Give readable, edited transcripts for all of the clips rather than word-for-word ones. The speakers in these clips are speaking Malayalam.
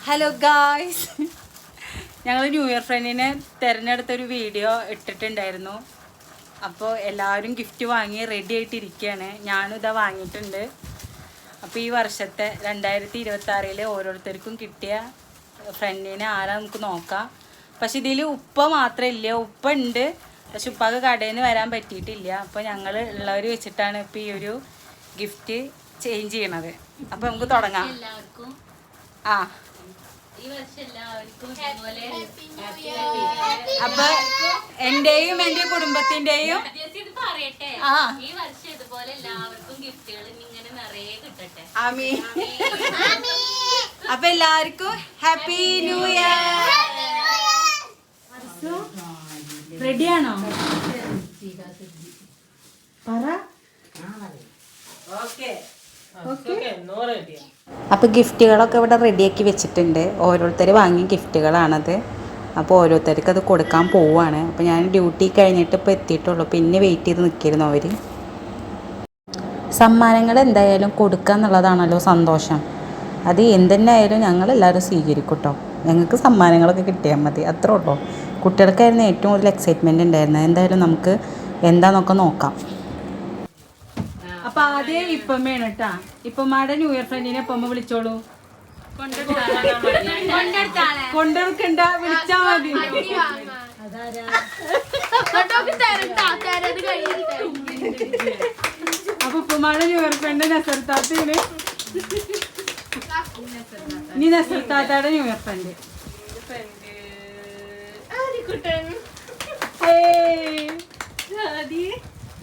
ഹലോ ഗായ്സ്, ഞങ്ങൾ ന്യൂ ഇയർ ഫ്രണ്ടിനെ തിരഞ്ഞെടുത്തൊരു വീഡിയോ ഇട്ടിട്ടുണ്ടായിരുന്നു. അപ്പോൾ എല്ലാവരും ഗിഫ്റ്റ് വാങ്ങി റെഡി ആയിട്ടിരിക്കുകയാണ്. ഞാനും ഇതാ വാങ്ങിയിട്ടുണ്ട്. അപ്പോൾ ഈ വർഷത്തെ 2026 ഓരോരുത്തർക്കും കിട്ടിയ ഫ്രണ്ടിനെ ആരാ നമുക്ക് നോക്കാം. പക്ഷെ ഇതിൽ ഉപ്പ മാത്രമേ ഇല്ല. ഉപ്പ ഉണ്ട്, പക്ഷെ ഉപ്പാക്ക് കടയിൽ നിന്ന് വരാൻ പറ്റിയിട്ടില്ല. അപ്പോൾ ഞങ്ങൾ ഉള്ളവർ വെച്ചിട്ടാണ് ഇപ്പോൾ ഈ ഒരു ഗിഫ്റ്റ് ചേഞ്ച് ചെയ്യണത്. അപ്പോൾ നമുക്ക് തുടങ്ങാം. ആ അപ്പൊ എന്റെയും എന്റെ കുടുംബത്തിന്റെയും ആമീൻ. അപ്പൊ എല്ലാവർക്കും ഹാപ്പി ന്യൂ ഇയർ. റെഡിയാണോ? പറ. അപ്പോൾ ഗിഫ്റ്റുകളൊക്കെ ഇവിടെ റെഡിയാക്കി വെച്ചിട്ടുണ്ട്. ഓരോരുത്തർ വാങ്ങിയ ഗിഫ്റ്റുകളാണത്. അപ്പോൾ ഓരോരുത്തർക്ക് അത് കൊടുക്കാൻ പോവുകയാണ്. അപ്പോൾ ഞാൻ ഡ്യൂട്ടി കഴിഞ്ഞിട്ട് ഇപ്പോൾ എത്തിയിട്ടുള്ളൂ. പിന്നെ വെയിറ്റ് ചെയ്ത് നിൽക്കിയിരുന്നു അവർ. സമ്മാനങ്ങൾ എന്തായാലും കൊടുക്കുക എന്നുള്ളതാണല്ലോ സന്തോഷം. അത് എന്തെന്നായാലും ഞങ്ങളെല്ലാവരും സ്വീകരിക്കും കേട്ടോ. ഞങ്ങൾക്ക് സമ്മാനങ്ങളൊക്കെ കിട്ടിയാൽ മതി, അത്രേ ഉള്ളൂ. കുട്ടികൾക്കായിരുന്നു ഏറ്റവും കൂടുതൽ എക്സൈറ്റ്മെൻറ്റ് ഉണ്ടായിരുന്നത്. എന്തായാലും നമുക്ക് എന്താണെന്നൊക്കെ നോക്കാം. അപ്പൊ ആദ്യം ഇപ്പമ്മയാണ് കേട്ടാ. ഇപ്പമ്മയുടെ ന്യൂ ഇയർ ഫ്രണ്ടിനെ ഇപ്പമ്മ വിളിച്ചോളൂ. കൊണ്ടെടുക്കണ്ട, വിളിച്ചാ മതി. അപ്പൊ ഇപ്പമ്മയുടെ ന്യൂ ഇയർ ഫ്രണ്ട് നസർത്താത്തയാണ്. ഇനി നസർത്താത്തയുടെ ന്യൂ ഇയർ ഫ്രണ്ട്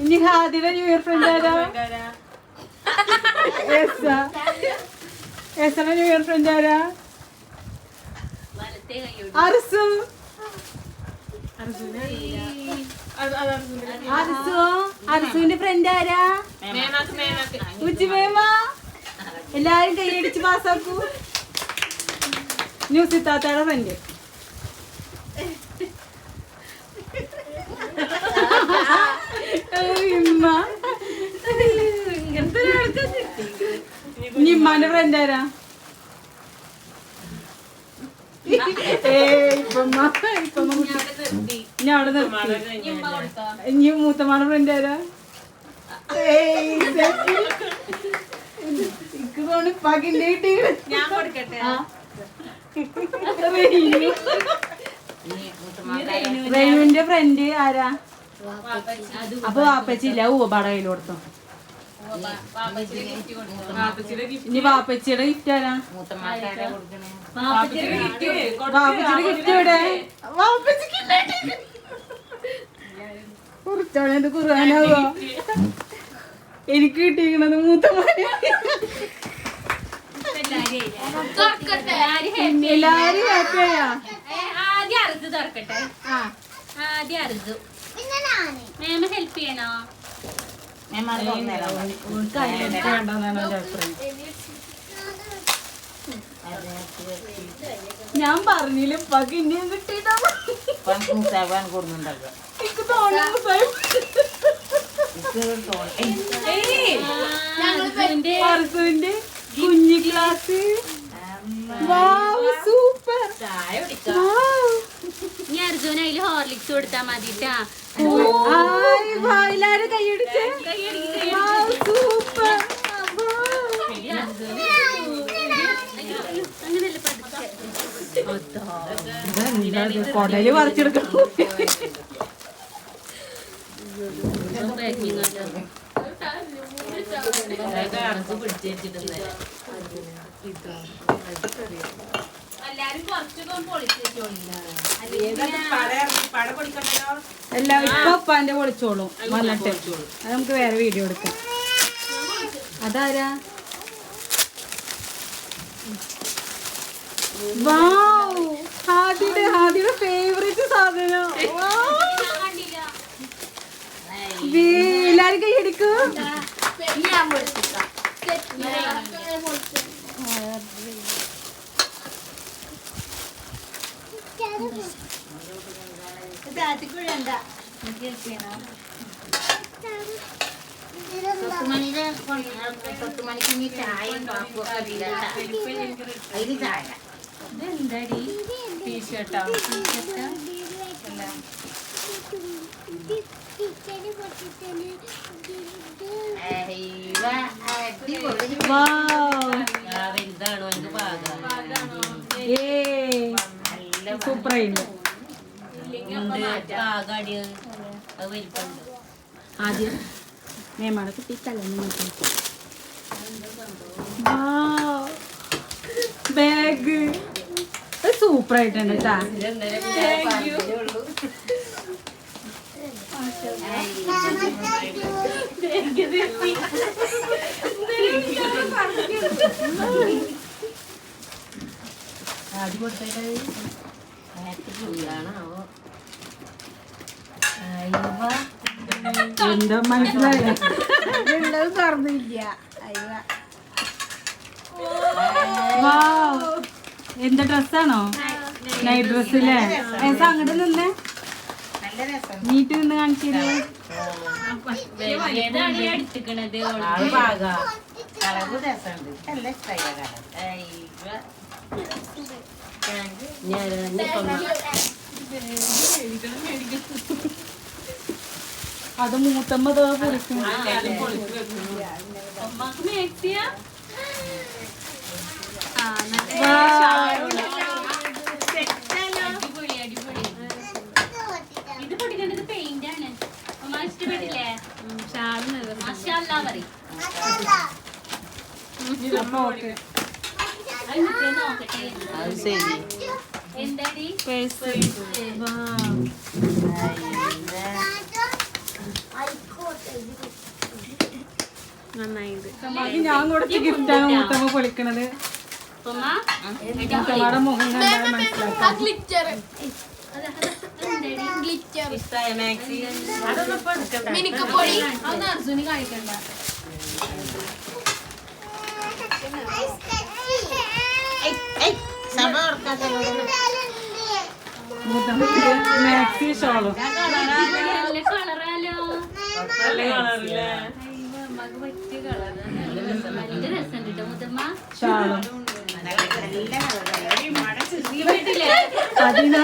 ഇനി ഹാദിയുടെ ന്യൂ ഇയർ ഫ്രണ്ട് ആരാ? എസയുടെ ന്യൂ ഇയർ ഫ്രണ്ട് ആരാ? അർസു. അർസുവിന്റെ ഫ്രണ്ട് ആരാ? ഉച്ചമേമ. എല്ലാരും കൈയടിച്ച് പാസ്സാക്കൂ. ന്യൂസിത്താത്തയുടെ ഫ്രണ്ട്. നിമ്മാന്റെ ഫ്രണ്ട് ആരാ? ഇനി മൂത്തമാരുടെ ഫ്രണ്ട് ആരാ? റെനുവിന്റെ ഫ്രണ്ട് ആരാ? അപ്പൊ വാപ്പച്ചില്ല, ഊബാടെ കയ്യിൽ കൊടുത്തോ. ഇനി വാപ്പച്ചിയുടെ ഗിഫ്റ്റ് ആരാ? വാപ്പച്ചിയുടെ ഗിഫ്റ്റ് എവിടെ? കുറച്ചോളത് കുറാനാവോ? എനിക്ക് കിട്ടിയിരിക്കണത് മൂത്തമാര്. എല്ലാരും ഹാപ്പിയാ? ഹെൽപ്പ് ചെയ്യണോ? ഞാൻ പറഞ്ഞില്ല പക ഇനിയും കിട്ടിയിട്ടാ. അർസുവിന്റെ കുഞ്ഞി ക്ലാസ്. സൂപ്പർ. ഇനി അർജുന അതില് ഹോർലിക്സ് കൊടുത്താ മതിട്ടാ. എല്ലാരും കൈയടിച്ച്. സൂപ്പർ. കൊടല് പറിച്ചെടുക്കണം. എല്ലാം ഇപ്പൊ ഉപ്പാന്റെ പൊളിച്ചോളും വന്നിട്ട്. അത് നമുക്ക് വേറെ വീഡിയോ എടുക്കാം. അതാരാ? ഹാദിയുടെ ഫേവറേറ്റ് സാധനം. എല്ലാരും കൈ എടുക്കും. ഇതെന്താടി ടീഷർട്ടോ സൂപ്പറായിട്ടുണ്ട്. ആദ്യം മേമാണ് കുട്ടി കല്യാണം ബാഗ് സൂപ്പറായിട്ടുണ്ട് കേട്ടാ. എന്താ മനസ്സിലായില്ല, എന്താ ഡ്രസ്സാണോ? നൈറ്റ് ഡ്രസ്സില്ലേ? അങ്ങോട്ട് നിന്നേ, നീറ്റ് നിന്ന് കാണിച്ചില്ലേ? അത് മൂത്തമ്മ പൊളിക്കുന്നു. ഇത് പൊടിക്കേണ്ടത് പെയിന്റ് ആണ്. ഇഷ്ടപ്പെട്ടില്ലേ? എന്താടി ഞാൻ കൊടുത്ത ഗിഫ്റ്റാണ് മൂത്തമ്മ പൊളിക്കണത്. മൂത്തമ്മയുടെ മുഖം കണ്ടാൽ മനസ്സിലാക്കാം. അർജുന് കാണിക്കണ്ട. മാക്സി ഷോളും നല്ല കളറാലോ. നല്ല രസം കിട്ടും മുത്തമ്മ. ഷാളും വീട്ടിലെ 14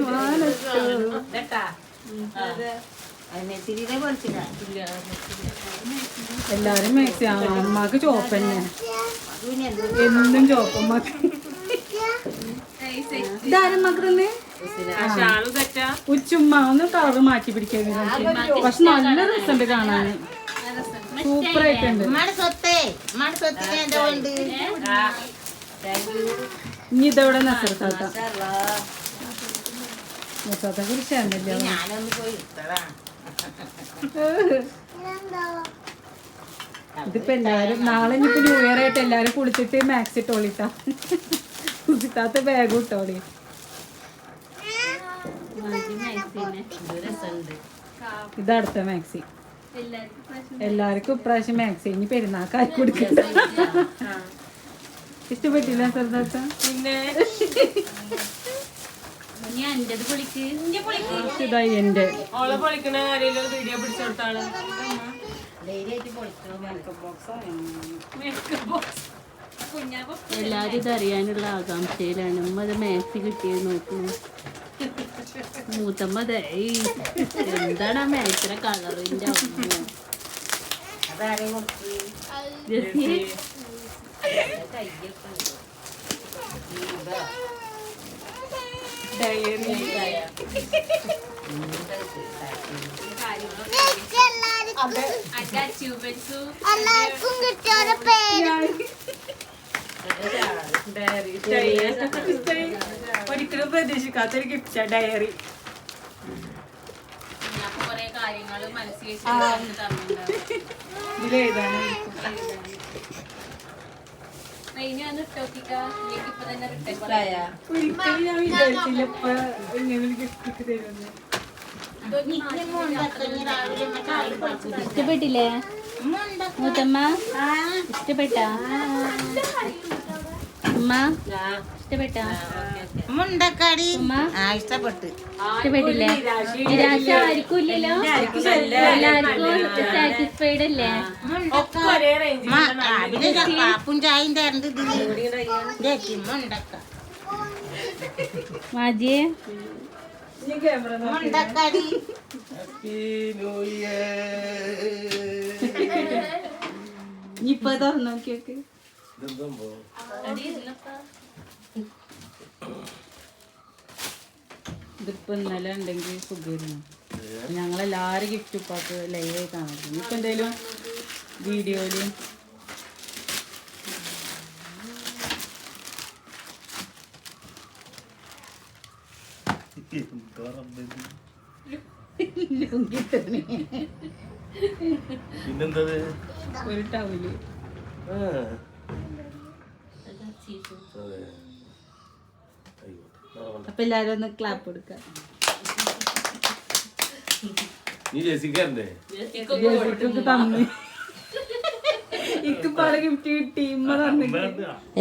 മാനത്തോ. എല്ലാരും മാക്സി ആണ്. അമ്മക്ക് ചോപ്പ് തന്നെ, എന്നും ചോപ്പ് അമ്മക്ക്. ഇതാരും മക്കളെ ഉച്ചുമ്മ ഒന്ന് കളറ് മാറ്റി പിടിക്കാൻ. പക്ഷെ നല്ല രസമുണ്ട് കാണാൻ, സൂപ്പറായിട്ടുണ്ട്. ഇനി ഇതവിടെ നസറത്താത്ത കുറിച്ച് ഇതിപ്പോ എല്ലാരും നാളെ ഇനിയിപ്പോ ന്യൂ ഇയർ ആയിട്ട് എല്ലാരും കുളിച്ചിട്ട് മാക്സി ഇട്ടോളിട്ടാ. കുളിത്താത്ത ബാഗ് ഇട്ടോളി. ഇതടുത്ത മാക്സി എല്ലാവർക്കും ഇപ്രാവശ്യം മാക്സി. ഇനി പെരുന്നാക്കായി കൊടുക്കണ്ട. ഇഷ്ടപ്പെട്ടില്ല സർദാത്ത? ഇതായി എന്റെ എല്ലാരും ഇത് അറിയാനുള്ള ആകാംക്ഷയിലാണ്. ഉമ്മ അത് മാക്സി കിട്ടിയത് നോക്കുന്നു. മൂത്തമ്മ എന്താണ് ആ മാക്സിയുടെ കളറിന്റെ എല്ലാവർക്കും കിട്ടിയ പേര് ഒരിക്കലും പ്രതീക്ഷിക്കാത്തൊരു ഗിഫ്റ്റാ ഡയറി. ഇതിലേതാണ് ഒരിക്കലും ഞാൻ വിചാരിച്ചില്ല ഇപ്പൊ ഇങ്ങനെ ഒരു ഗിഫ്റ്റ് തരുമെന്ന്. ഇഷ്ടപ്പെട്ടില്ലേ മൂത്തമ്മ? ഇഷ്ടപ്പെട്ട ഉമ്മ ഇഷ്ടപ്പെട്ടാ? മുണ്ടക്കാടി ഉമ്മ ഇഷ്ടപ്പെട്ട്. ഇഷ്ടപ്പെട്ടില്ലേ? നിരാശ ആർക്കും ഇല്ലല്ലോ, എല്ലാവർക്കും സാറ്റിസ്ഫൈഡ് അല്ലേ? പിന്നെ പാപ്പും ചായയും തരണ്ട് മുണ്ടക്ക മാജിയെ മുണ്ടക്കാടി. ഇപ്പൊ തുറന്നു നോക്കിയൊക്കെ ഇതിപ്പോ ഇന്നലെ ഉണ്ടെങ്കിൽ സുഖമായിരുന്നു. ഞങ്ങളെല്ലാരും ഗിഫ്റ്റ് ഉപ്പാക്ക് ലൈവായി കാണാം. ഇനിയിപ്പോ എന്തേലും വീഡിയോയില് ഒരു ടവല്. അപ്പൊ എല്ലാരും ഒന്ന് ക്ലാപ്പ് കൊടുക്കാം.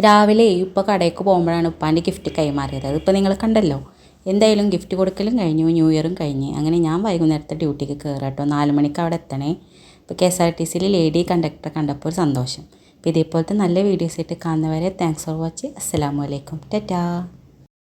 രാവിലെ ഇപ്പോൾ കടയ്ക്ക് പോകുമ്പോഴാണ് ഉപ്പാൻ്റെ ഗിഫ്റ്റ് കൈമാറിയത്. അതിപ്പോൾ നിങ്ങൾ കണ്ടല്ലോ. എന്തായാലും ഗിഫ്റ്റ് കൊടുക്കലും കഴിഞ്ഞു, ന്യൂ ഇയറും കഴിഞ്ഞ്. അങ്ങനെ ഞാൻ വൈകുന്നേരത്തെ ഡ്യൂട്ടിക്ക് കയറാം കേട്ടോ. 4 മണിക്ക് അവിടെ എത്തണേ. ഇപ്പോൾ KSRTCയിൽ ലേഡി കണ്ടക്ടറെ കണ്ടപ്പോൾ ഒരു സന്തോഷം. അപ്പോൾ ഇതേപോലത്തെ നല്ല വീഡിയോസ് ആയിട്ട് കാണുന്നവരെ താങ്ക്സ് ഫോർ വാച്ചിങ്. അസ്സലാമു അലൈക്കും. ടാറ്റാ.